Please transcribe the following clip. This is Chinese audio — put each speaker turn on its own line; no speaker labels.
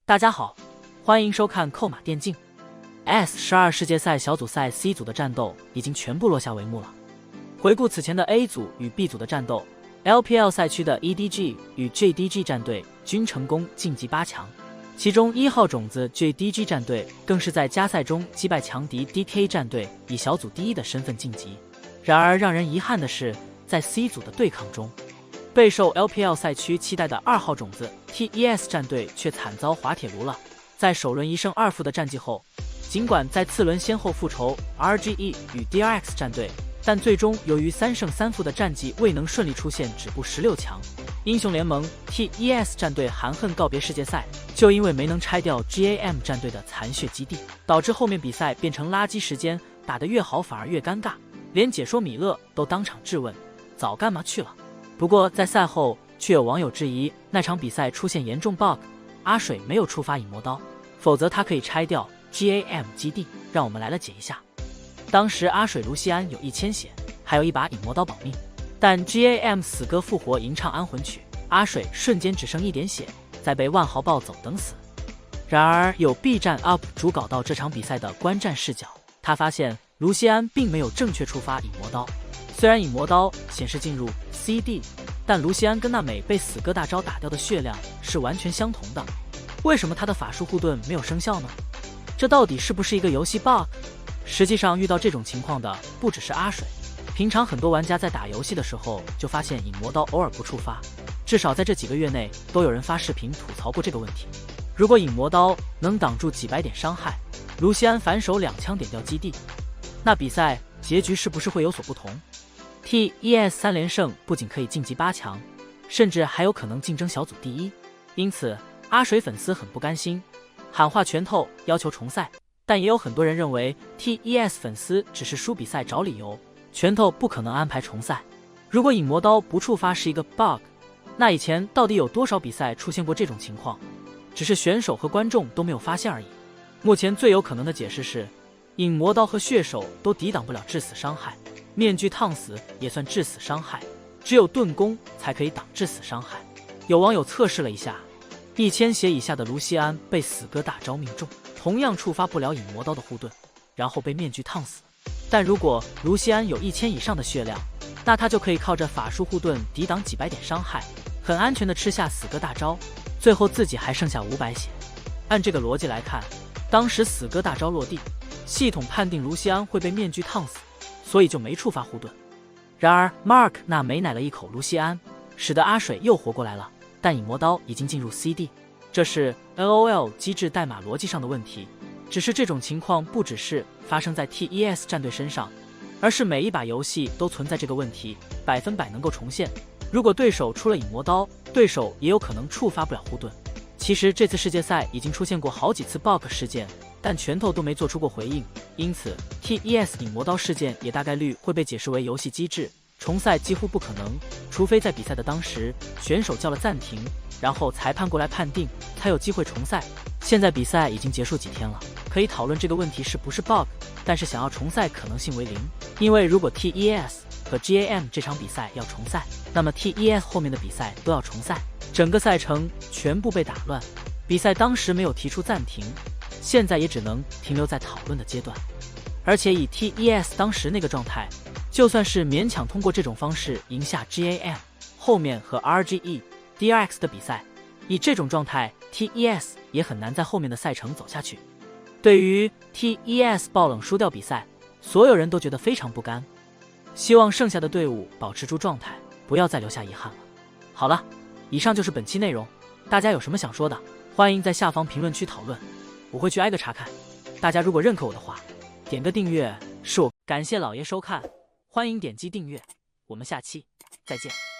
大家好，欢迎收看扣马电竞。S12世界赛小组赛 C 组的战斗已经全部落下帷幕了。回顾此前的 A 组与 B 组的战斗 ，LPL 赛区的 EDG 与 JDG 战队均成功晋级8强，其中1号种子 JDG 战队更是在加赛中击败强敌 DK 战队，以小组第一的身份晋级。然而让人遗憾的是，在 C 组的对抗中，备受 LPL 赛区期待的2号种子 TES 战队却惨遭滑铁卢了。在首轮1胜2负的战绩后，尽管在次轮先后复仇 RGE 与 DRX 战队，但最终由于3胜3负的战绩未能顺利出现止步16强。英雄联盟 TES 战队含恨告别世界赛，就因为没能拆掉 GAM 战队的残血基地，导致后面比赛变成垃圾时间，打得越好反而越尴尬，连解说米勒都当场质问早干嘛去了。不过在赛后却有网友质疑那场比赛出现严重 bug， 阿水没有触发影魔刀，否则他可以拆掉 GAM 基地。让我们来了解一下。当时阿水卢锡安有1000血，还有一把影魔刀保命，但 GAM 死歌复活吟唱安魂曲，阿水瞬间只剩1点血，再被万豪暴走等死。然而有 B 站 UP 主搞到这场比赛的观战视角，他发现卢锡安并没有正确触发影魔刀，虽然影魔刀显示进入 CD， 但卢锡安跟娜美被死歌大招打掉的血量是完全相同的，为什么他的法术护盾没有生效呢？这到底是不是一个游戏 bug？ 实际上遇到这种情况的不只是阿水，平常很多玩家在打游戏的时候就发现影魔刀偶尔不触发，至少在这几个月内都有人发视频吐槽过这个问题。如果影魔刀能挡住几百点伤害，卢锡安反手2枪点掉基地，那比赛结局是不是会有所不同？ TES 3连胜不仅可以晋级8强，甚至还有可能竞争小组第一，因此阿水粉丝很不甘心，喊话拳头要求重赛。但也有很多人认为 TES 粉丝只是输比赛找理由，拳头不可能安排重赛。如果影魔刀不触发是一个 bug， 那以前到底有多少比赛出现过这种情况，只是选手和观众都没有发现而已。目前最有可能的解释是，影魔刀和血手都抵挡不了致死伤害，面具烫死也算致死伤害，只有盾弓才可以挡致死伤害。有网友测试了一下，1000血以下的卢锡安被死歌大招命中，同样触发不了影魔刀的护盾，然后被面具烫死。但如果卢锡安有1000以上的血量，那他就可以靠着法术护盾抵挡几百点伤害，很安全的吃下死歌大招，最后自己还剩下500血。按这个逻辑来看，当时死歌大招落地，系统判定卢锡安会被面具烫死，所以就没触发护盾。然而 Mark 那没奶了一口卢锡安，使得阿水又活过来了，但影魔刀已经进入 CD， 这是 LOL 机制代码逻辑上的问题。只是这种情况不只是发生在 TES 战队身上，而是每一把游戏都存在这个问题，100%能够重现。如果对手出了影魔刀，对手也有可能触发不了护盾。其实这次世界赛已经出现过好几次 bug 事件，但拳头都没做出过回应，因此 TES 影魔刀事件也大概率会被解释为游戏机制，重赛几乎不可能，除非在比赛的当时选手叫了暂停，然后裁判过来判定，才有机会重赛。现在比赛已经结束几天了，可以讨论这个问题是不是 bug， 但是想要重赛可能性为0，因为如果 TES 和 GAM 这场比赛要重赛，那么 TES 后面的比赛都要重赛，整个赛程全部被打乱。比赛当时没有提出暂停，现在也只能停留在讨论的阶段。而且以 TES 当时那个状态，就算是勉强通过这种方式赢下 GAM， 后面和 RGE、DRX 的比赛，以这种状态 TES 也很难在后面的赛程走下去。对于 TES 爆冷输掉比赛，所有人都觉得非常不甘，希望剩下的队伍保持住状态，不要再留下遗憾了。好了，以上就是本期内容，大家有什么想说的，欢迎在下方评论区讨论，我会去挨个查看。大家如果认可我的话，点个订阅是我。感谢老爷收看，欢迎点击订阅，我们下期再见。